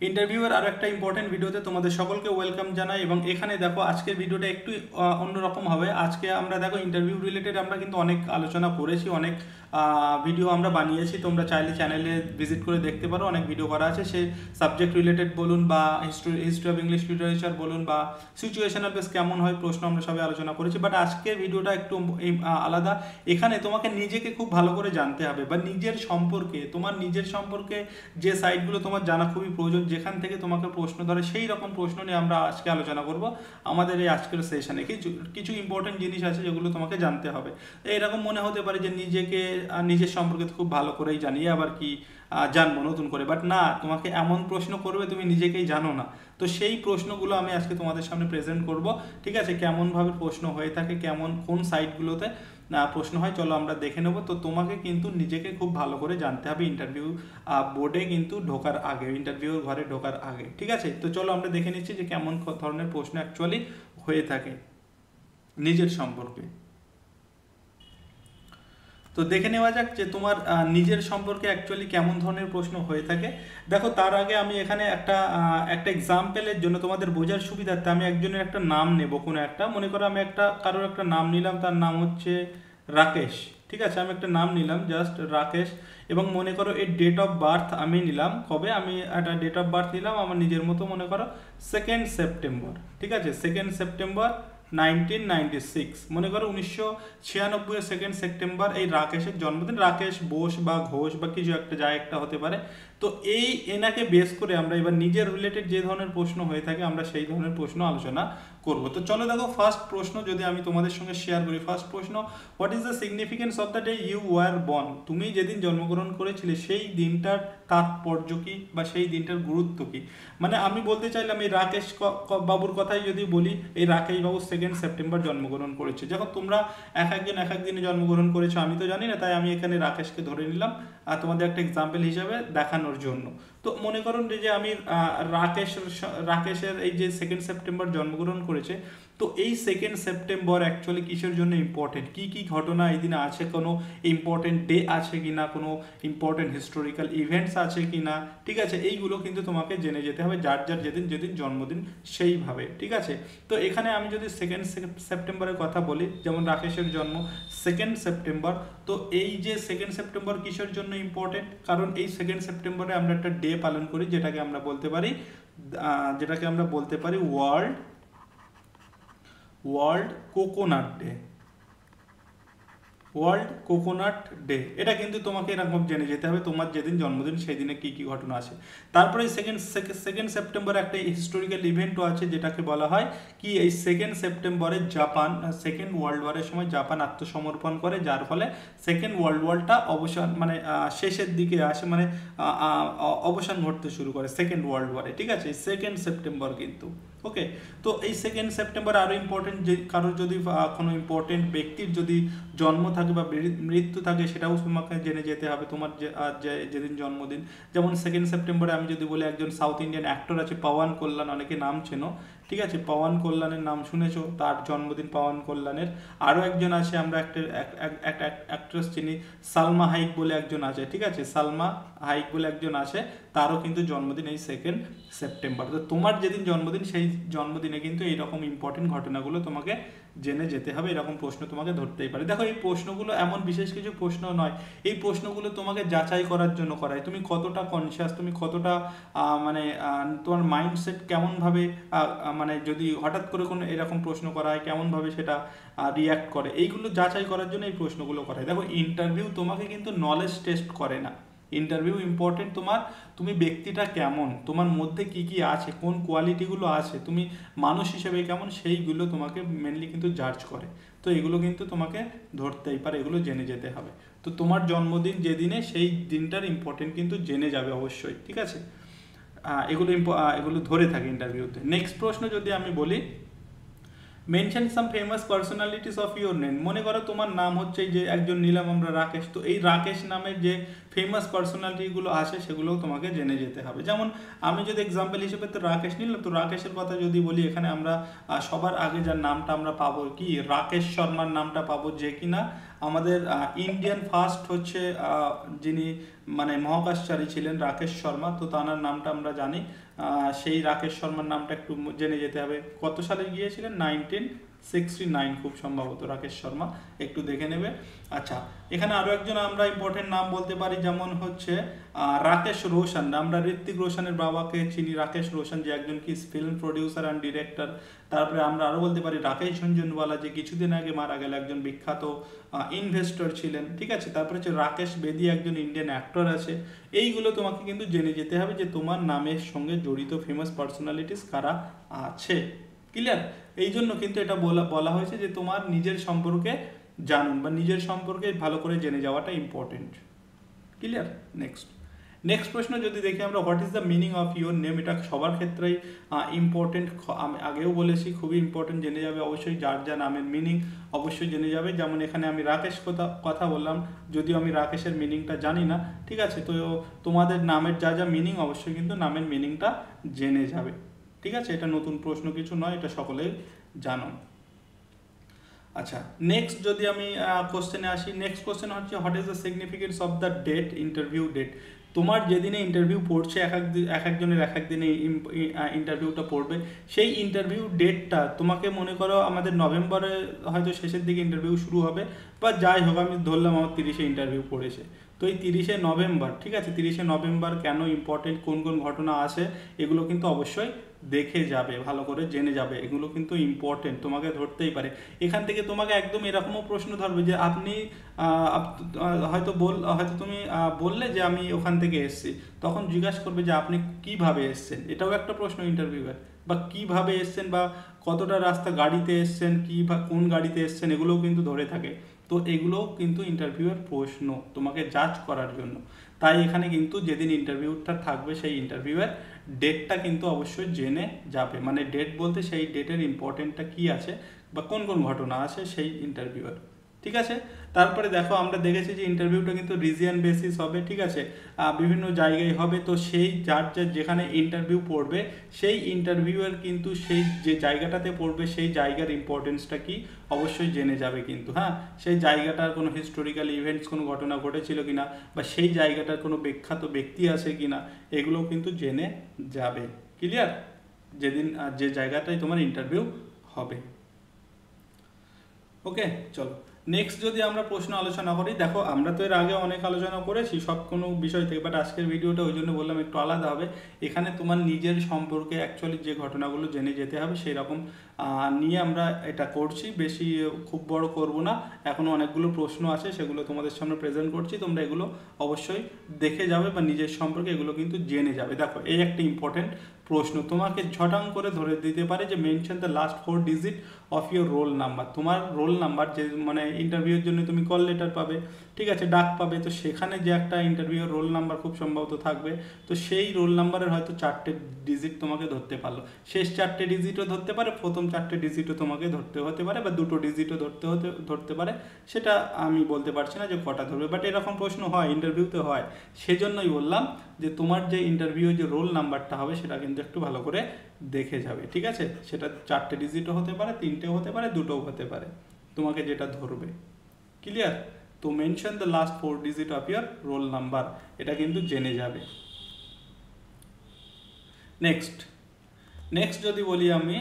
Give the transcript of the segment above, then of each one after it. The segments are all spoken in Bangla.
ইন্টারভিউয়ের আরো একটা ইম্পর্টেন্ট ভিডিওতে তোমাদের সকলকে ওয়েলকাম জানাই। এবং এখানে দেখো আজকের ভিডিওটা একটু অন্যরকম হবে। আজকে আমরা দেখো ইন্টারভিউ রিলেটেড আমরা কিন্তু অনেক আলোচনা করেছি, অনেক ভিডিও আমরা বানিয়েছি। তোমরা চাইলে চ্যানেলে ভিজিট করে দেখতে পারো, অনেক ভিডিও করা আছে। সে সাবজেক্ট রিলেটেড বলুন বা হিস্ট্রি অফ ইংলিশ লিটারেচার বলুন বা সিচুয়েশনাল বেস কেমন হয় প্রশ্ন আমরা সবাই আলোচনা করেছি। বাট আজকের ভিডিওটা একটু আলাদা। এখানে তোমাকে নিজেকে খুব ভালো করে জানতে হবে বা নিজের সম্পর্কে, তোমার নিজের সম্পর্কে যে সাইটগুলো তোমার জানা খুবই প্রয়োজন, যেখান থেকে তোমাকে প্রশ্ন ধরে সেই রকম প্রশ্ন নিয়ে আমরা আজকে আলোচনা করব আমাদের এই আজকের সেশনে। কিছু কিছু ইম্পর্টেন্ট জিনিস আছে যেগুলো তোমাকে জানতে হবে। এরকম মনে হতে পারে যে নিজের সম্পর্কে খুব ভালো করেই জানি, আবার কি জানবো নতুন করে। বাট না, তোমাকে এমন প্রশ্ন করবে তুমি নিজেকেই জানো না। তো সেই প্রশ্নগুলো আমি আজকে তোমাদের সামনে প্রেজেন্ট করব, ঠিক আছে? কেমনভাবে প্রশ্ন হয়ে থাকে, কোন সাইটগুলোতে প্রশ্ন হয়, চলো আমরা দেখে নেব। তো তোমাকে কিন্তু নিজেকে খুব ভালো করে জানতে হবে ইন্টারভিউ বোর্ডে কিন্তু ঢোকার আগে, ইন্টারভিউ ঘরে ঢোকার আগে, ঠিক আছে? তো চলো আমরা দেখে নিচ্ছি যে কেমন ধরনের প্রশ্ন অ্যাকচুয়ালি হয়ে থাকে নিজের সম্পর্কে। তো দেখে নেওয়া যাক যে তোমার নিজের সম্পর্কে অ্যাকচুয়ালি কেমন ধরনের প্রশ্ন হয়ে থাকে। দেখো, তার আগে আমি এখানে একটা এক্সাম্পলের জন্য তোমাদের বোঝার সুবিধার্থে আমি একজনের একটা নাম নেব। কোনো একটা, মনে করো আমি কারোর একটা নাম নিলাম, তার নাম হচ্ছে রাকেশ, ঠিক আছে? আমি একটা নাম নিলাম জাস্ট রাকেশ, এবং মনে করো এর ডেট অফ বার্থ আমি নিলাম কবে, আমি একটা ডেট অফ বার্থ নিলাম আমার নিজের মতো, মনে করো 2nd সেপ্টেম্বর, ঠিক আছে? 2nd সেপ্টেম্বর 1996, মনে করো 1996 2nd সেপ্টেম্বর এই রাকেশের জন্মদিন। রাকেশ বোস বা ঘোষ বা কিছু একটা, যা একটা হতে পারে। তো এনাকে বেস করে আমরা এবার নিজের রিলেটেড যে ধরনের প্রশ্ন হয়ে থাকে আমরা সেই ধরনের প্রশ্ন আলোচনা করব। তো চলো দেখো, ফার্স্ট প্রশ্ন যদি আমি তোমাদের সঙ্গে শেয়ার করি। ফার্স্ট প্রশ্ন, what is the significance of the day you were born? তুমি যেদিন জন্মগ্রহণ করেছিলে সেই দিনটার তাৎপর্য কি বা সেই দিনটার গুরুত্ব কি? মানে আমি বলতে চাইলাম এই রাকেশ বাবুর কথাই যদি বলি, এই রাকেশ বাবু 2nd সেপ্টেম্বর জন্মগ্রহণ করেছে। যখন তোমরা এক এক দিনে জন্মগ্রহণ করেছো আমি তো জানি না, তাই আমি এখানে রাকেশকে ধরে নিলাম আর তোমাদের একটা এক্সাম্পল হিসাবে দেখানোর জন্য। তো মনে করুন যে আমি রাকেশের এই যে 2nd সেপ্টেম্বর জন্মগ্রহণ করেছে, তো এই 2nd সেপ্টেম্বর অ্যাকচুয়ালি কিসের জন্য ইম্পর্টেন্ট, কি কি ঘটনা এই দিনে আছে, কোনো ইম্পর্টেন্ট ডে আছে কিনা, কোনো ইম্পর্টেন্ট হিস্টোরিক্যাল ইভেন্টস আছে কিনা, ঠিক আছে? এইগুলো কিন্তু তোমাকে জেনে যেতে হবে যার যার যেদিন জন্মদিন সেইভাবে, ঠিক আছে? তো এখানে আমি যদি 2nd সেপ্টেম্বরের কথা বলি, যেমন রাকেশের জন্ম 2nd সেপ্টেম্বর, তো এই যে 2nd সেপ্টেম্বর কিসের জন্য ইম্পর্টেন্ট? কারণ এই 2nd সেপ্টেম্বরে আমরা একটা ডে পালন করি যেটাকে আমরা বলতে পারি world coconut day. World coconut day, এটা কিন্তু তোমাকে এরকম জেনে যেতে হবে তোমার যেদিন জন্মদিন সেই দিনে কী কী ঘটনা আছে। তারপরে সেকেন্ড সেপ্টেম্বরে একটা হিস্টোরিক্যাল ইভেন্টও আছে যেটাকে বলা হয় কি, এই 2nd সেপ্টেম্বরে জাপান 2nd ওয়ার্ল্ড ওয়ারের সময় জাপান আত্মসমর্পণ করে, যার ফলে 2nd ওয়ার্ল্ড ওয়ারটা অবসান মানে শেষের দিকে আসে, মানে অবসান ঘটতে শুরু করে 2nd ওয়ার্ল্ড ওয়ারে, ঠিক আছে? 2nd সেপ্টেম্বর কিন্তু, ওকে। তো এই 2nd সেপ্টেম্বর আরও ইম্পর্টেন্ট, যে কারোর যদি কোনো ইম্পর্টেন্ট ব্যক্তির যদি জন্ম থাকে বা মৃত্যু থাকে সেটাও তোমাকে জেনে যেতে হবে তোমার যেদিন জন্মদিন। যেমন 2nd সেপ্টেম্বরে আমি যদি বলি, একজন সাউথ ইন্ডিয়ান অ্যাক্টর আছে পাওয়ান কল্যাণ, অনেকে নাম চেনো, ঠিক আছে? পাওয়ান কল্যাণের নাম শুনেছো, তার জন্মদিন পাওয়ান কল্যাণের। আরও একজন আছে, আমরা একটা অ্যাক্ট্রেস চিনি, সালমা হাইক বলে একজন আছে, ঠিক আছে? সালমা হাইক বলে একজন আছে, তারও কিন্তু জন্মদিন এই 2nd সেপ্টেম্বর। তো তোমার যেদিন জন্মদিন সেই জন্মদিনে কিন্তু এইরকম ইম্পর্টেন্ট ঘটনাগুলো তোমাকে জেনে যেতে হবে। এরকম প্রশ্ন তোমাকে ধরতেই পারে। দেখো, এই প্রশ্নগুলো এমন বিশেষ কিছু প্রশ্ন নয়, এই প্রশ্নগুলো তোমাকে যাচাই করার জন্য করায় তুমি কতটা কনসিয়াস, তুমি কতটা মানে তোমার মাইন্ডসেট কেমনভাবে, মানে যদি হঠাৎ করে কোনো এরকম প্রশ্ন করা হয় কেমনভাবে সেটা রিয়াক্ট করে, এইগুলো যাচাই করার জন্য এই প্রশ্নগুলো করায়। দেখো, ইন্টারভিউ তোমাকে কিন্তু নলেজ টেস্ট করে না। ইন্টারভিউ ইম্পর্টেন্ট তুমি ব্যক্তিটা কেমন, তোমার মধ্যে কি কি আছে, কোন কোয়ালিটিগুলো আছে, তুমি মানুষ হিসেবে কেমন, সেইগুলো তোমাকে মেনলি কিন্তু জাজ করে। তো এগুলো কিন্তু তোমাকে ধরতেই পারে, এগুলো জেনে যেতে হবে। তো তোমার জন্মদিন যেদিনে সেই দিনটার ইম্পর্টেন্ট কিন্তু জেনে যাবে অবশ্যই, ঠিক আছে? এগুলো ধরে থাকে ইন্টারভিউতে। নেক্সট প্রশ্ন যদি আমি বলি, mention some famous personalities of your name. মনে করো তোমার নাম হচ্ছে যে একজন নিলাম আমরা রাকেশ, তো এই রাকেশ নামের যে ফেমাস পার্সোনালিটিগুলো আছে সেগুলোও তোমাকে জেনে যেতে হবে। যেমন আমি যদি এক্সাম্পল হিসেবে তো রাকেশ নিলাম, তো রাকেশের কথা যদি বলি, এখানে আমরা সবার আগে যার নামটা আমরা পাবো কি, রাকেশ শর্মার নামটা পাবো, যে কিনা আমাদের ইন্ডিয়ান ফার্স্ট হচ্ছে যিনি মানে মহাকাশচারী ছিলেন রাকেশ শর্মা, তো তার নামটা আমরা জানি। সেই রাকেশ শর্মার নামটা একটু জেনে যেতে হবে। কত সালে গিয়েছিলেন? 1969 খুব সম্ভবত রাকেশ শর্মা, একটু দেখে নেবে। আচ্ছা, এখানে আরো একজন আমরা ইম্পর্টেন্ট নাম বলতে পারি, যেমন হচ্ছে রাকেশ রোশন। আমরা ঋত্বিক রোশনের বাবাকে চিনি, রাকেশ রোশন, যে একজন কি ফিল্ম প্রডিউসার অ্যান্ড ডিরেক্টর। তারপরে আমরা আরো বলতে পারি রাকেশ ঝুনঝুনওয়ালা, যে কিছুদিন আগে মারা গেল, একজন বিখ্যাত ইনভেস্টর ছিলেন, ঠিক আছে। তারপরে হচ্ছে রাকেশ বেদি, একজন ইন্ডিয়ান অ্যাক্টর আছে। এইগুলো তোমাকে কিন্তু জেনে যেতে হবে যে তোমার নামের সঙ্গে জড়িত ফেমাস পার্সোনালিটিস কারা আছে। ক্লিয়ার? এই জন্য কিন্তু এটা বলা হয়েছে যে তোমার নিজের সম্পর্কে জানুন বা নিজের সম্পর্কে ভালো করে জেনে যাওয়াটা ইম্পর্টেন্ট। ক্লিয়ার? নেক্সট প্রশ্ন যদি দেখি আমরা, what is the meaning of your name. এটা সবার ক্ষেত্রেই ইম্পর্টেন্ট, আমি আগেও বলেছি খুবই ইম্পর্টেন্ট, জেনে যাবে অবশ্যই। যার যা নামের মিনিং অবশ্যই জেনে যাবে। যেমন এখানে আমি রাকেশ কথা বললাম, যদিও আমি রাকেশের মিনিংটা জানি না, ঠিক আছে। তো তোমাদের নামের যা যা মিনিং অবশ্যই কিন্তু নামের মিনিংটা জেনে যাবে, ঠিক আছে। এটা নতুন প্রশ্ন কিছু নয়, এটা সকলেই জানো। আচ্ছা, নেক্সট যদি আমি কোশ্চেনে আসি, নেক্সট কোশ্চেন হচ্ছে what is the significance of the date, interview date. তোমার যেদিনে ইন্টারভিউ পড়ছে, এক একজনের এক এক দিনে ইন্টারভিউটা পড়বে, সেই ইন্টারভিউ ডেটটা তোমাকে মনে করো আমাদের নভেম্বরে হয়তো শেষের দিকে ইন্টারভিউ শুরু হবে, বা যাই হোক আমি ধরলাম আমার 30-এ ইন্টারভিউ পড়েছে। তো এই 30শে নভেম্বর, ঠিক আছে, 30শে নভেম্বর কেন ইম্পর্টেন্ট, কোন কোন ঘটনা আছে, এগুলো কিন্তু অবশ্যই দেখে যাবে, ভালো করে জেনে যাবে। এগুলো কিন্তু ইম্পর্টেন্ট, তোমাকে ধরতেই পারে। এখান থেকে তোমাকে একদম এরকমও প্রশ্ন ধরবে যে আপনি হয়তো তুমি বললে যে আমি ওখান থেকে এসেছি, তখন জিজ্ঞাসা করবে যে আপনি কিভাবে এসেছেন। এটাও একটা প্রশ্ন ইন্টারভিউয়ের, বা কিভাবে এসেছেন, বা কতটা রাস্তা গাড়িতে এসেছেন, বা কোন গাড়িতে এসেছেন, এগুলোও কিন্তু ধরে থাকে। তো এগুলোও কিন্তু ইন্টারভিউয়ের প্রশ্ন তোমাকে জাজ করার জন্য। তাই এখানে কিন্তু যেদিন ইন্টারভিউটা থাকবে সেই ইন্টারভিউয়ের ডেটটা কিন্তু অবশ্যই জেনে যাবে। মানে ডেট বলতে সেই ডেটের ইম্পর্টেন্টটা কি আছে বা কোন কোন ঘটনা আছে সেই ইন্টারভিউয়ের, ঠিক আছে। তারপরে দেখো আমরা দেখেছি যে ইন্টারভিউটা কিন্তু রিজিয়ন বেসিস হবে, ঠিক আছে, বিভিন্ন জায়গায় হবে। তো সেই যার যেখানে ইন্টারভিউ পড়বে সেই ইন্টারভিউয়ের কিন্তু সেই যে জায়গাটাতে পড়বে সেই জায়গার ইম্পর্টেন্সটা কি অবশ্যই জেনে যাবে কিন্তু। হ্যাঁ, সেই জায়গাটার কোনো হিস্টোরিক্যাল ইভেন্টস, কোনো ঘটনা ঘটেছিল কিনা, বা সেই জায়গাটার কোনো বিখ্যাত ব্যক্তি আছে কিনা, এগুলো কিন্তু জেনে যাবে। ক্লিয়ার? যেদিন যে জায়গাটায় তোমার ইন্টারভিউ হবে। ওকে, চলো নেক্সট যদি আমরা প্রশ্ন আলোচনা করি। দেখো আমরা তো এর আগে অনেক আলোচনা করেছি সব কোনো বিষয় থেকে, বাট আজকের ভিডিওটা ওই জন্য বললাম একটু আলাদা হবে। এখানে তোমার নিজের সম্পর্কে অ্যাকচুয়ালি যে ঘটনাগুলো জেনে যেতে হবে সেই রকম নিয়ে আমরা এটা করছি, বেশি খুব বড় করব না। এখনও অনেকগুলো প্রশ্ন আছে, সেগুলো তোমাদের সামনে প্রেজেন্ট করছি, তোমরা এগুলো অবশ্যই দেখে যাবে বা নিজের সম্পর্কে এগুলো কিন্তু জেনে যাবে। দেখো এই একটা ইম্পর্টেন্ট প্রশ্ন, তোমাকে ঝটাং করে ধরে দিতে পারে যে mention the last 4 digit of your roll number. তোমার রোল নাম্বার, যে মানে ইন্টারভিউর জন্য তুমি কল লেটার পাবে, ঠিক আছে, ডাক পাবে, তো সেখানে যে একটা ইন্টারভিউর রোল নাম্বার খুব সম্ভবত থাকবে। তো সেই রোল নাম্বারের হয়তো 4টে ডিজিট তোমাকে ধরতে পারলো, শেষ 4টে ডিজিটও ধরতে পারে, প্রথম 4টে ডিজিটও তোমাকে ধরতে হতে পারে, বা 2টো ডিজিটও ধরতে পারে। সেটা আমি বলতে পারছি না যে কটা ধরবে, বাট এরকম প্রশ্ন হয়, ইন্টারভিউতে হয়। সেজন্যই বললাম যে তোমার যে ইন্টারভিউ যে রোল নাম্বারটা হবে সেটা কিন্তু একটু ভালো করে দেখে যাবে, ঠিক আছে। সেটা 4টে ডিজিটও হতে পারে, 3টেও হতে পারে, 2টোও হতে পারে, তোমাকে যেটা ধরবে। ক্লিয়ার? তো mention the last 4 digit of year roll number, এটা কিন্তু জেনে যাবে। নেক্সট যদি বলি আমি,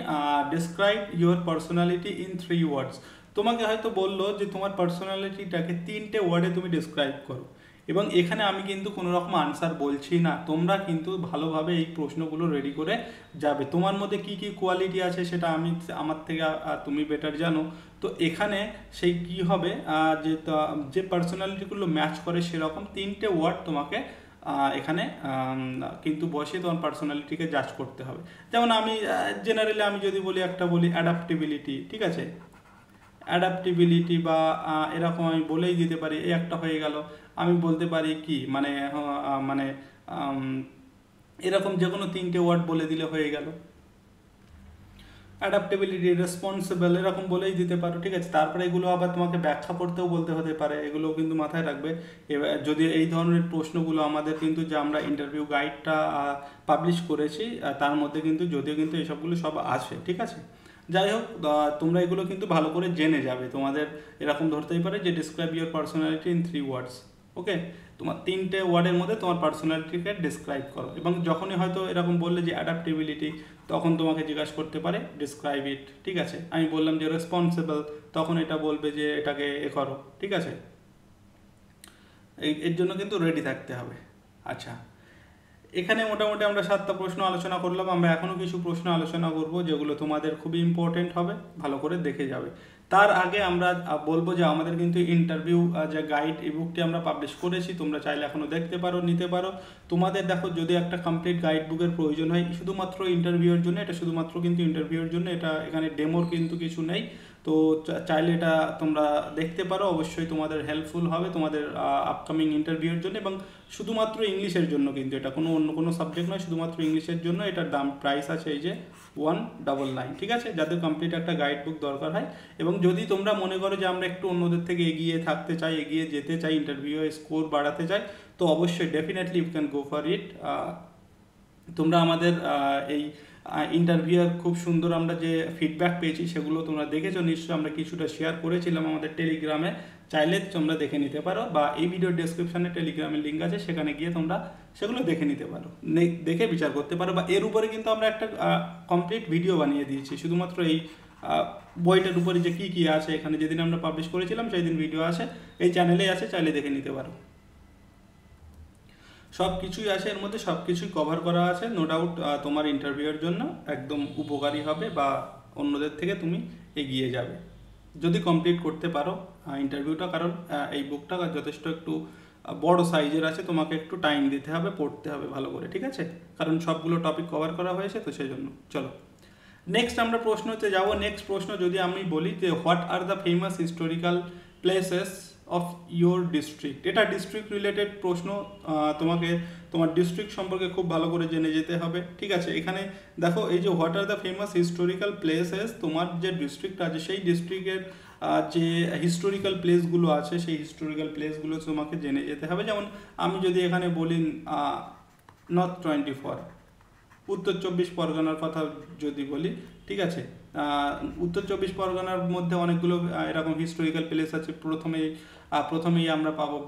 ডিসক্রাইব ইউর পার্সোনালিটি ইন 3 ওয়ার্ডস। তোমাকে হয়তো বললো যে তোমার পার্সোনালিটিটাকে 3টে ওয়ার্ডে তুমি ডিসক্রাইব করো, এবং এখানে আমি কিন্তু কোনো রকম আনসার বলছি না, তোমরা কিন্তু ভালোভাবে এই প্রশ্নগুলো রেডি করে যাবে। তোমার মধ্যে কি কি কোয়ালিটি আছে সেটা আমার থেকে তুমি বেটার জানো। তো এখানে সেই কি হবে, যে পার্সোনালিটিগুলো ম্যাচ করে সেরকম 3টে ওয়ার্ড তোমাকে এখানে কিন্তু বসে তোমার পার্সোনালিটিকে জাজ করতে হবে। যেমন আমি জেনারেলি আমি যদি বলি অ্যাডাপ্টেবিলিটি, ঠিক আছে, অ্যাডাপ্টেবিলিটি বা এরকম আমি বলেই দিতে পারি, এই একটা হয়ে গেল। আমি বলতে পারি কি মানে এরকম যে কোনো 3টে ওয়ার্ড বলে দিলে হয়ে গেল। অ্যাডাপ্টেবিলিটি, রেসপন্সিবল এরকম বলেই দিতে পারো, ঠিক আছে। তারপরে এগুলো আবার তোমাকে ব্যাখ্যা করতেও বলতে হতে পারে, এগুলো কিন্তু মাথায় রাখবে। এবার যদি এই ধরনের প্রশ্নগুলো আমাদের কিন্তু যে আমরা ইন্টারভিউ গাইডটা পাবলিশ করেছি তার মধ্যে কিন্তু যদিও কিন্তু এসবগুলো সব আছে, ঠিক আছে। যাই হোক, তোমরা এগুলো কিন্তু ভালো করে জেনে যাবে। তোমাদের এরকম ধরতেই পারে যে ডিসক্রাইব ইউর পার্সোনালিটি ইন 3 ওয়ার্ডস, ওকে। তোমার 3টে ওয়ার্ডের মধ্যে তোমার পার্সোনালিটিকে ডিসক্রাইব করো। এবং যখনই হয়তো এরকম বললে যে অ্যাডাপ্টেবিলিটি, তখন তোমাকে জিজ্ঞাসা করতে পারে ডিসক্রাইব ইট, ঠিক আছে। আমি বললাম যে রেসপন্সিবল, তখন এটা বলবে যে এটাকে করো, ঠিক আছে। এর জন্য কিন্তু রেডি থাকতে হবে। আচ্ছা, এখানে মোটামুটি আমরা 7টা প্রশ্ন আলোচনা করলাম। আমরা এখনও কিছু প্রশ্ন আলোচনা করব যেগুলো তোমাদের খুবই ইম্পর্টেন্ট হবে, ভালো করে দেখে যাবে। তার আগে আমরা বলবো যে আমাদের কিন্তু ইন্টারভিউ যে গাইড বুকটি আমরা পাবলিশ করেছি, তোমরা চাইলে এখনও দেখতে পারো, নিতে পারো। তোমাদের দেখো যদি একটা কমপ্লিট গাইড বুকের প্রয়োজন হয় শুধুমাত্র ইন্টারভিউর জন্য, এটা শুধুমাত্র কিন্তু ইন্টারভিউর জন্য, এটা এখানে ডেমোর কিন্তু কিছু নেই। তো চাইলে এটা তোমরা দেখতে পারো, অবশ্যই তোমাদের হেল্পফুল হবে তোমাদের আপকামিং ইন্টারভিউর জন্য। এবং শুধুমাত্র ইংলিশের জন্য কিন্তু এটা, কোনো অন্য কোনো সাবজেক্ট নয়, শুধুমাত্র ইংলিশের জন্য। এটার দাম প্রাইস আছে এই যে 199, ঠিক আছে। যাদের কমপ্লিট একটা গাইড বুক দরকার হয়, এবং যদি তোমরা মনে করো যে আমরা একটু অন্যদের থেকে এগিয়ে থাকতে চাই, এগিয়ে যেতে চাই, ইন্টারভিউ স্কোর বাড়াতে চাই, তো অবশ্যই definitely you can go for it. তোমরা আমাদের এই ইন্টারভিউর খুব সুন্দর আমরা যে ফিডব্যাক পেয়েছি সেগুলো তোমরা দেখেছো নিশ্চয়ই, আমরা কিছুটা শেয়ার করেছিলাম আমাদের টেলিগ্রামে, চাইলে তোমরা দেখে নিতে পারো, বা এই ভিডিও ডেসক্রিপশনে টেলিগ্রামের লিঙ্ক আছে, সেখানে গিয়ে তোমরা সেগুলো দেখে নিতে পারো, দেখে বিচার করতে পারো। বা এর উপরে কিন্তু আমরা একটা কমপ্লিট ভিডিও বানিয়ে দিয়েছি শুধুমাত্র এই বইটার উপরে যে কী কী আছে, এখানে যেদিন আমরা পাবলিশ করেছিলাম সেই দিন ভিডিও আছে, এই চ্যানেলেই আছে, চাইলে দেখে নিতে পারো। সব কিছুই আছে এর মধ্যে, সব কিছুই কভার করা আছে, নো ডাউট তোমার ইন্টারভিউয়ের জন্য একদম উপকারী হবে, বা অন্যদের থেকে তুমি এগিয়ে যাবে যদি কমপ্লিট করতে পারো ইন্টারভিউটা। কারণ এই বুকটা যথেষ্ট একটু বড় সাইজের আছে, তোমাকে একটু টাইম দিতে হবে, পড়তে হবে ভালো করে, ঠিক আছে। কারণ সবগুলো টপিক কভার করা হয়েছে তো সেই জন্য। চলো নেক্সট আমরা প্রশ্নতে যাব। নেক্সট প্রশ্ন যদি আমি বলি যে what are the famous historical places of your district, এটা ডিস্ট্রিক্ট রিলেটেড প্রশ্ন। তোমাকে তোমার ডিস্ট্রিক্ট সম্পর্কে খুব ভালো করে জেনে যেতে হবে, ঠিক আছে। এখানে দেখো এই যে what are the famous historical places, তোমার যে ডিস্ট্রিক্ট আছে সেই ডিস্ট্রিক্টের যে হিস্টোরিক্যাল প্লেসগুলো আছে সেই হিস্টোরিক্যাল প্লেসগুলো তোমাকে জেনে যেতে হবে। যেমন আমি যদি এখানে বলি নর্থ 24, উত্তর 24 পরগনার কথা যদি বলি, ঠিক আছে। উত্তর 24 পরগনার মধ্যে অনেকগুলো এরকম হিস্টোরিক্যাল প্লেস আছে। প্রথমেই আমরা পাবো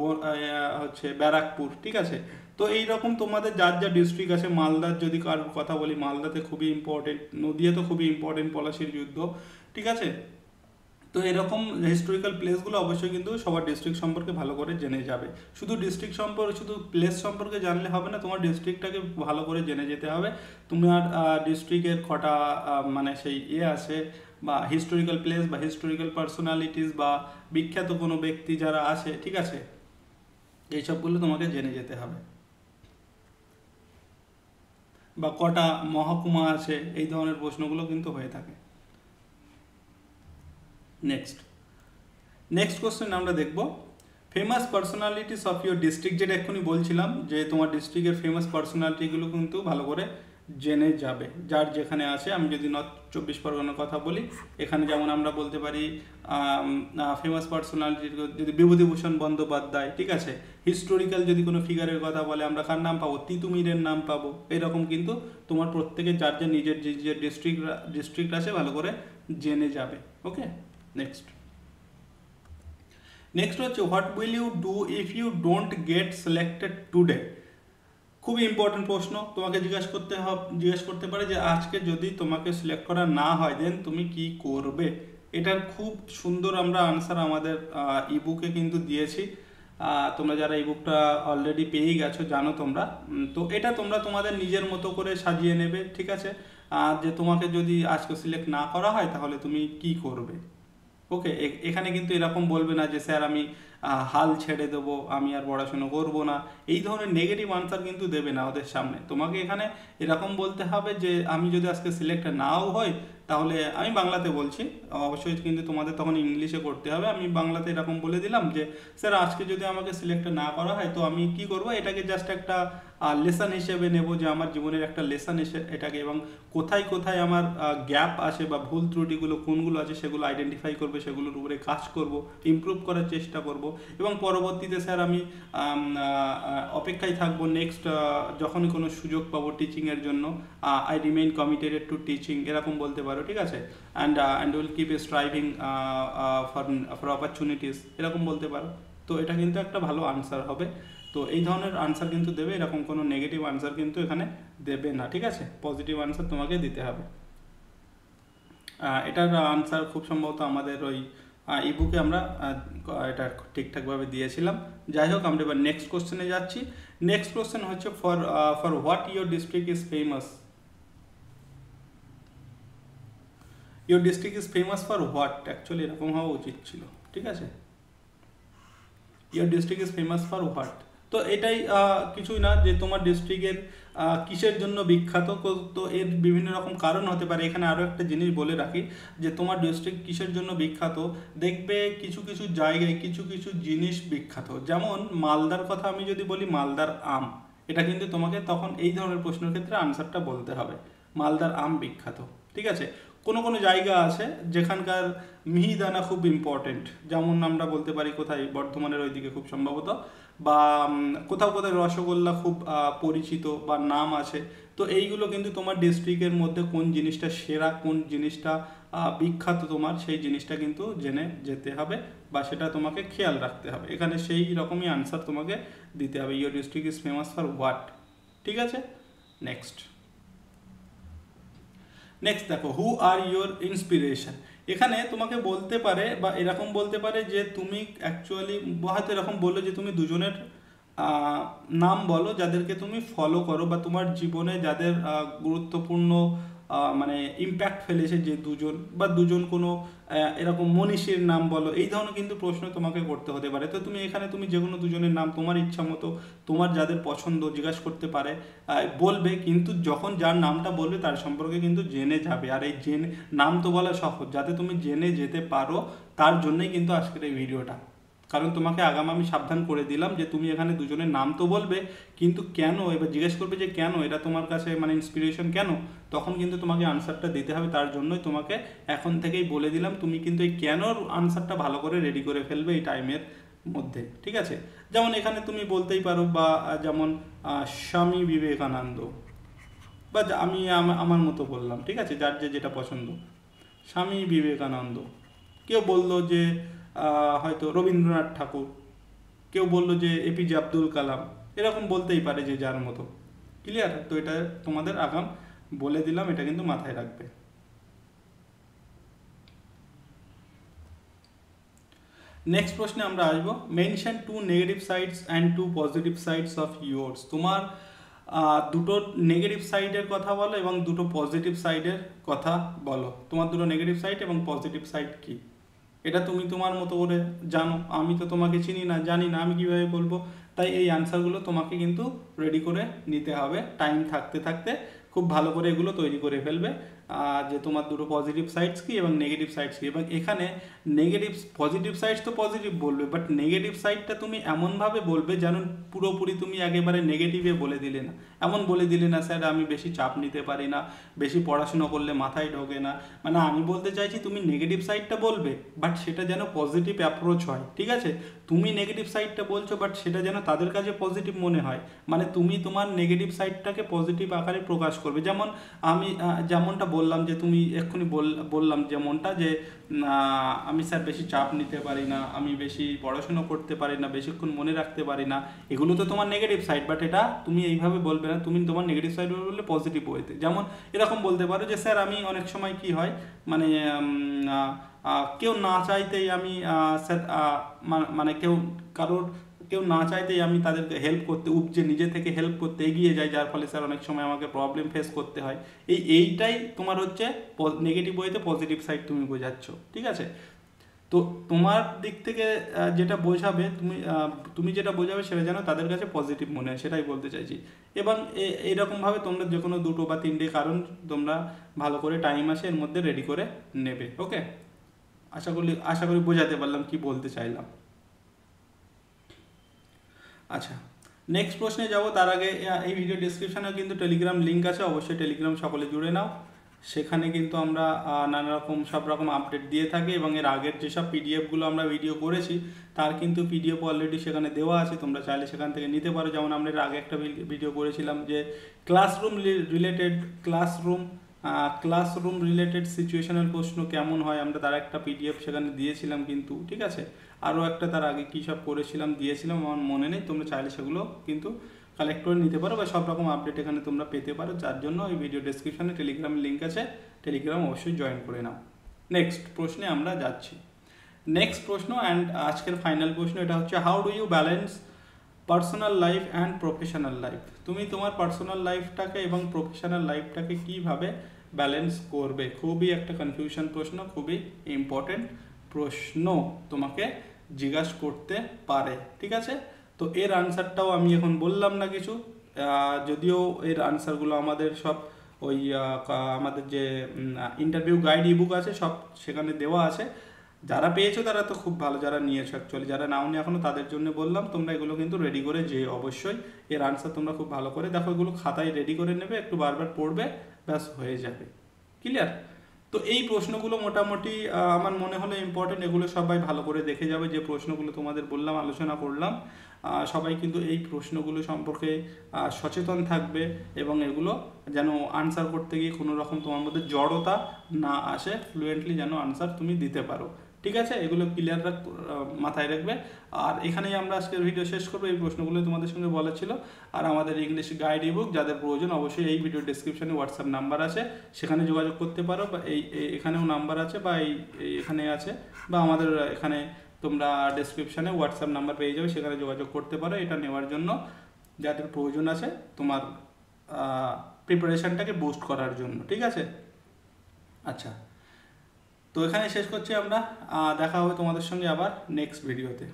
হচ্ছে ব্যারাকপুর, ঠিক আছে। তো এইরকম তোমাদের যার যা ডিস্ট্রিক্ট আছে, মালদার যদি কারোর কথা বলি, মালদাতে খুবই ইম্পর্টেন্ট, নদিয়া তো খুবই ইম্পর্টেন্ট, পলাশির যুদ্ধ, ঠিক আছে। তো এরকম হিস্টোরিক্যাল প্লেসগুলো অবশ্যই কিন্তু সবার ডিস্ট্রিক্ট সম্পর্কে ভালো করে জেনে যাবে। শুধু ডিস্ট্রিক্ট সম্পর্কে, শুধু প্লেস সম্পর্কে জানলে হবে না, তোমার ডিস্ট্রিক্টটাকে ভালো করে জেনে যেতে হবে। তোমার ডিস্ট্রিক্টের কটা মানে সেই আছে, বা হিস্টোরিক্যাল প্লেস বা হিস্টোরিক্যাল পার্সোনালিটিস বা বিখ্যাত কোনো ব্যক্তি যারা আছে, ঠিক আছে, এইসবগুলো তোমাকে জেনে যেতে হবে। বা কটা মহকুমা আছে, এই ধরনের প্রশ্নগুলো কিন্তু হয়ে থাকে। নেক্সট কোশ্চেন আমরা দেখব famous personalities of your district, যেটা এক্ষুনি বলছিলাম যে তোমার ডিস্ট্রিক্টের ফেমাস পার্সোনালিটিগুলো কিন্তু ভালো করে জেনে যাবে যার যেখানে আছে। আমি যদি নর্থ 24 পরগনার কথা বলি, এখানে যেমন আমরা বলতে পারি ফেমাস পার্সোনালিটি যদি বিভূতিভূষণ বন্দ্যোপাধ্যায়, ঠিক আছে। হিস্টোরিক্যাল যদি কোনো ফিগারের কথা বলে আমরা কার নাম পাবো, তিতুমিরের নাম পাবো। এরকম কিন্তু তোমার প্রত্যেকের যার যার নিজের যে ডিস্ট্রিক্ট আছে ভালো করে জেনে যাবে, ওকে। নেক্সট হচ্ছে what will you do if you don't get selected today. খুবই ইম্পর্টেন্ট প্রশ্ন, তোমাকে জিজ্ঞেস করতে পারে যে আজকে যদি তোমাকে সিলেক্ট করা না হয় দেন তুমি কি করবে। এটার খুব সুন্দর আমরা আনসার আমাদের ইবুকে কিন্তু দিয়েছি। তোমরা যারা ইবুকটা অলরেডি পেয়ে গেছো জানো তোমরা, তো এটা তোমরা তোমাদের নিজের মতো করে সাজিয়ে নেবে, ঠিক আছে। যে তোমাকে যদি আজকে সিলেক্ট না করা হয় তাহলে তুমি কি করবে, ওকে। এখানে কিন্তু এরকম বলবে না যে স্যার আমি হাল ছেড়ে দেবো, আমি আর পড়াশুনো করবো না, এই ধরনের নেগেটিভ আনসার কিন্তু দেবে না ওদের সামনে। তোমাকে এখানে এরকম বলতে হবে যে আমি যদি আজকে সিলেক্ট নাও হই তাহলে, আমি বাংলাতে বলছি, অবশ্যই কিন্তু তোমাদের তখন ইংলিশে করতে হবে। আমি বাংলাতে এরকম বলে দিলাম যে স্যার আজকে যদি আমাকে সিলেক্ট না করা হয় তো আমি কি করব, এটাকে জাস্ট একটা লেসন হিসেবে নেব, যে আমার জীবনের একটা লেসন এসে এটাকে, এবং কোথায় কোথায় আমার গ্যাপ আছে বা ভুল ত্রুটিগুলো কোনগুলো আছে সেগুলো আইডেন্টিফাই করবে, সেগুলোর উপরে কাজ করব, ইমপ্রুভ করার চেষ্টা করব, এবং পরবর্তীতে স্যার আমি অপেক্ষায় থাকবো নেক্সট যখনই কোনো সুযোগ পাবো টিচিংয়ের জন্য, I remain committed two teaching, এরকম বলতে পারো, ঠিক আছে, and will keep striving for opportunities, এরকম বলতে পারো। তো এটা কিন্তু একটা ভালো আনসার হবে। তো এই ধরনের আনসার কিন্তু দেবে, এরকম কোনো নেগেটিভ আনসার কিন্তু এখানে দেবে না, ঠিক আছে, পজিটিভ আনসার তোমাকে দিতে হবে। এটার আনসার খুব সম্ভবত আমাদের ওই ইবুকে আমরা এটা ঠিকঠাকভাবে দিয়েছিলাম। যাই হোক, আমরা এবার নেক্সট কোশ্চেনে যাচ্ছি। নেক্সট কোশ্চেন হচ্ছে for what your district is famous. Your district is famous for what, actually এরকম হওয়া উচিত ছিল, ঠিক আছে, your district is famous for what. তো এটাই কিছুই না, যে তোমার ডিস্ট্রিক্টের কিসের জন্য বিখ্যাত। তো এর বিভিন্ন রকম কারণ হতে পারে। এখানে আরও একটা জিনিস বলে রাখি, যে তোমার ডিস্ট্রিক্ট কিসের জন্য বিখ্যাত, দেখবে কিছু কিছু জায়গায় কিছু কিছু জিনিস বিখ্যাত। যেমন মালদার কথা আমি যদি বলি, মালদার আম, এটা কিন্তু তোমাকে তখন এই ধরনের প্রশ্নের ক্ষেত্রে আনসারটা বলতে হবে, মালদার আম বিখ্যাত, ঠিক আছে। কোনো কোনো জায়গা আছে যেখানকার মিহিদানা খুব ইম্পর্টেন্ট, যেমন আমরা বলতে পারি কোথায়, বর্ধমানের ওইদিকে খুব সম্ভবত, বা কোথাও কোথাও রসগোল্লা খুব পরিচিত বা নাম আছে। তো এইগুলো কিন্তু তোমার ডিস্ট্রিক্টের মধ্যে কোন জিনিসটা সেরা, কোন জিনিসটা বিখ্যাত তোমার, সেই জিনিসটা কিন্তু জেনে যেতে হবে, বা সেটা তোমাকে খেয়াল রাখতে হবে। এখানে সেই রকমই আনসার তোমাকে দিতে হবে, your district is famous for what, ঠিক আছে। নেক্সট দেখো, হু আর ইয়োর ইন্সপিরেশন। এখানে তোমাকে বলতে পারে বা এরকম বলতে পারে যে তুমি অ্যাকচুয়ালি, হয়তো এরকম বললো যে তুমি দুজনের নাম বলো যাদেরকে তুমি ফলো করো, বা তোমার জীবনে যাদের গুরুত্বপূর্ণ মানে ইম্প্যাক্ট ফেলেছে, যে দুজন বা দুজন কোনো এরকম মনীষীর নাম বলো, এই ধরনের কিন্তু প্রশ্ন তোমাকে করতে হতে পারে। তো তুমি এখানে তুমি যে কোনো দুজনের নাম তোমার ইচ্ছা মতো, তোমার যাদের পছন্দ জিজ্ঞাসা করতে পারে, বলবে, কিন্তু যখন যার নামটা বলবে তার সম্পর্কে কিন্তু জেনে যাবে। আর এই জেনে, নাম তো বলা সহজ, যাতে তুমি জেনে যেতে পারো, তার জন্যই কিন্তু আজকের এই ভিডিওটা। কারণ তোমাকে আগাম আমি সাবধান করে দিলাম যে তুমি এখানে দুজনের নাম তো বলবে, কিন্তু কেন, এবার জিজ্ঞেস করবে যে কেন, এটা তোমার কাছে মানে ইন্সপিরেশন কেন, তখন কিন্তু তোমাকে আনসারটা দিতে হবে। তার জন্যই তোমাকে এখন থেকেই বলে দিলাম, তুমি কিন্তু এই কেনর আনসারটা ভালো করে রেডি করে ফেলবে এই টাইমের মধ্যে, ঠিক আছে। যেমন এখানে তুমি বলতেই পারো, বা যেমন স্বামী বিবেকানন্দ, বা আমি আমার মতো বললাম, ঠিক আছে, যার যে যেটা পছন্দ, স্বামী বিবেকানন্দ। কেউ বললো যে হয়তো রবীন্দ্রনাথ ঠাকুর, কেউ বললো যে এপিজে আব্দুল কালাম, এরকম বলতেই পারে যে যার মতো, ক্লিয়ার। তো এটা তোমাদের আগাম বলে দিলাম, এটা কিন্তু মাথায় রাখবে। নেক্সট প্রশ্নে আমরা আসবো, mention 2 negative sides and 2 positive sides of yours. তোমার দুটো নেগেটিভ সাইডের কথা বলো এবং দুটো পজিটিভ সাইডের কথা বলো। তোমার দুটো নেগেটিভ সাইড এবং পজিটিভ সাইড কি, এটা তুমি তোমার মতো করে জানো, আমি তো তোমাকে চিনি না, জানি না, আমি কীভাবে বলবো। তাই এই আনসারগুলো তোমাকে কিন্তু রেডি করে নিতে হবে, টাইম থাকতে থাকতে খুব ভালো করে এগুলো তৈরি করে ফেলবে, যে তোমার দুটো পজিটিভ সাইডস কি এবং নেগেটিভ সাইডস কি। এবং এখানে পজিটিভ সাইডস তো পজিটিভ বলবে, বাট নেগেটিভ সাইডটা তুমি এমনভাবে বলবে যেন পুরোপুরি তুমি একেবারে নেগেটিভে বলে দিলে না। এমন বলে দিলে না, স্যার আমি বেশি চাপ নিতে পারি না, বেশি পড়াশোনা করলে মাথায় ঢোকে না, মানে আমি বলতে চাইছি তুমি নেগেটিভ সাইডটা বলবে, বাট সেটা যেন পজিটিভ অ্যাপ্রোচ হয়, ঠিক আছে। তুমি নেগেটিভ সাইডটা বলছো, বাট সেটা যেন তাদের কাছে পজিটিভ মনে হয়, মানে তুমি তোমার নেগেটিভ সাইডটাকে পজিটিভ আকারে প্রকাশ করবে। যেমন আমি যেমনটা বললাম, যে তুমি এক্ষুনি বললাম যেমনটা, যে আমি স্যার বেশি চাপ নিতে পারি না, আমি বেশি পড়াশোনা করতে পারি না, বেশিক্ষণ মনে রাখতে পারি না, এগুলো তো তোমার নেগেটিভ সাইড, বাট এটা তুমি এইভাবে বলবে না, তুমি তোমার নেগেটিভ সাইড বললে পজিটিভ ওয়েতে। যেমন এরকম বলতে পারো যে স্যার আমি অনেক সময় কি হয়, মানে কেউ না চাইতেই আমি স্যার মানে কেউ না চাইতেই আমি তাদেরকে হেল্প করতে উপজে নিজে থেকে হেল্প করতে এগিয়ে যাই, যার ফলে স্যার অনেক সময় আমাকে প্রবলেম ফেস করতে হয়। এইটাই তোমার হচ্ছে নেগেটিভ ওয়েতে পজিটিভ সাইড তুমি বোঝাচ্ছ, ঠিক আছে। তো তোমার দিক থেকে যেটা বোঝাবে, তুমি যেটা বোঝাবে সেটা যেন তাদের কাছে পজিটিভ মনে হয়, সেটাই বলতে চাইছি। এবং এইরকমভাবে তোমরা যে কোনো দুটো বা তিনটে কারণ তোমরা ভালো করে টাইম আসে এর মধ্যে রেডি করে নেবে, ওকে। আশা করি বোঝাতে পারলাম কি বলতে চাইলাম। আচ্ছা, নেক্সট প্রশ্নে যাব তার আগে এই ভিডিও ডেসক্রিপশনে কিন্তু টেলিগ্রাম লিঙ্ক আছে, অবশ্যই টেলিগ্রাম সকলে জুড়ে নাও। সেখানে কিন্তু আমরা নানা রকম সব রকম আপডেট দিয়ে থাকি এবং এর আগের যেসব পিডিএফগুলো আমরা ভিডিও করেছি তার কিন্তু পিডিএফ অলরেডি সেখানে দেওয়া আছে, তোমরা চাইলে সেখান থেকে নিতে পারো। যেমন আমরা এর আগে একটা ভিডিও করেছিলাম যে ক্লাসরুম রিলেটেড সিচুয়েশনাল প্রশ্ন কেমন হয়, আমরা তার একটা পিডিএফ সেখানে দিয়েছিলাম কিন্তু, ঠিক আছে। আরও একটা তার আগে কী সব করেছিলাম দিয়েছিলাম আমার মনে নেই, তোমরা চাইলে সেগুলো কিন্তু কালেক্ট করে নিতে পারো বা সব রকম আপডেট এখানে তোমরা পেতে পারো। যার জন্য এই ভিডিও ডেসক্রিপশনে টেলিগ্রাম লিঙ্ক আছে, টেলিগ্রাম অবশ্যই জয়েন করে নাও। নেক্সট প্রশ্নে আমরা যাচ্ছি। নেক্সট প্রশ্ন অ্যান্ড আজকের ফাইনাল প্রশ্ন, এটা হচ্ছে how do you balance personal life and professional life. তুমি তোমার পার্সোনাল লাইফটাকে এবং প্রফেশনাল লাইফটাকে কীভাবে ব্যালেন্স করবে। খুবই একটা কনফিউশন প্রশ্ন, খুবই ইম্পর্টেন্ট প্রশ্ন, তোমাকে জিজ্ঞাসা করতে পারে, ঠিক আছে। তো এর আনসারটাও আমি এখন বললাম না কিছু, যদিও এর আনসারগুলো আমাদের সব ওই আমাদের যে ইন্টারভিউ গাইড ইবুক আছে সব সেখানে দেওয়া আছে। যারা পেয়েছো তারা তো খুব ভালো, যারা নিয়েছো অ্যাকচুয়ালি, যারা নাও নি এখনো তাদের জন্য বললাম তোমরা এগুলো কিন্তু রেডি করে যে অবশ্যই এর আনসার তোমরা খুব ভালো করে দেখো, এগুলো খাতায় রেডি করে নেবে, একটু বারবার পড়বে, ব্যাস হয়ে যাবে, ক্লিয়ার। তো এই প্রশ্নগুলো মোটামুটি আমার মনে হলো ইম্পর্টেন্ট, এগুলো সবাই ভালো করে দেখে যাবে। যে প্রশ্নগুলো তোমাদের বললাম, আলোচনা করলাম, সবাই কিন্তু এই প্রশ্নগুলো সম্পর্কে সচেতন থাকবে এবং এগুলো যেন আনসার করতে গিয়ে কোনো রকম তোমার মধ্যে জড়তা না আসে, ফ্লুয়েন্টলি যেন আনসার তুমি দিতে পারো, ঠিক আছে। এগুলো ক্লিয়ার মাথায় রাখবে। আর এখানেই আমরা আজকের ভিডিও শেষ করবো, এই প্রশ্নগুলো তোমাদের সঙ্গে বলা ছিল। আর আমাদের ইংলিশ গাইড ইবুক যাদের প্রয়োজন অবশ্যই এই ভিডিও ডেসক্রিপশনে হোয়াটসঅ্যাপ নাম্বার আছে, সেখানে যোগাযোগ করতে পারো, বা এখানেও নাম্বার আছে, বা এখানে আছে, বা আমাদের এখানে তোমরা ডেসক্রিপশনে হোয়াটসঅ্যাপ নাম্বার পেয়ে যাবে, সেখানে যোগাযোগ করতে পারো এটা নেওয়ার জন্য, যাদের প্রয়োজন আছে তোমার প্রিপারেশনটাকে বুস্ট করার জন্য, ঠিক আছে। আচ্ছা, তো এখানে শেষ করছি আমরা, দেখা হবে তোমাদের সঙ্গে আবার নেক্সট ভিডিওতে।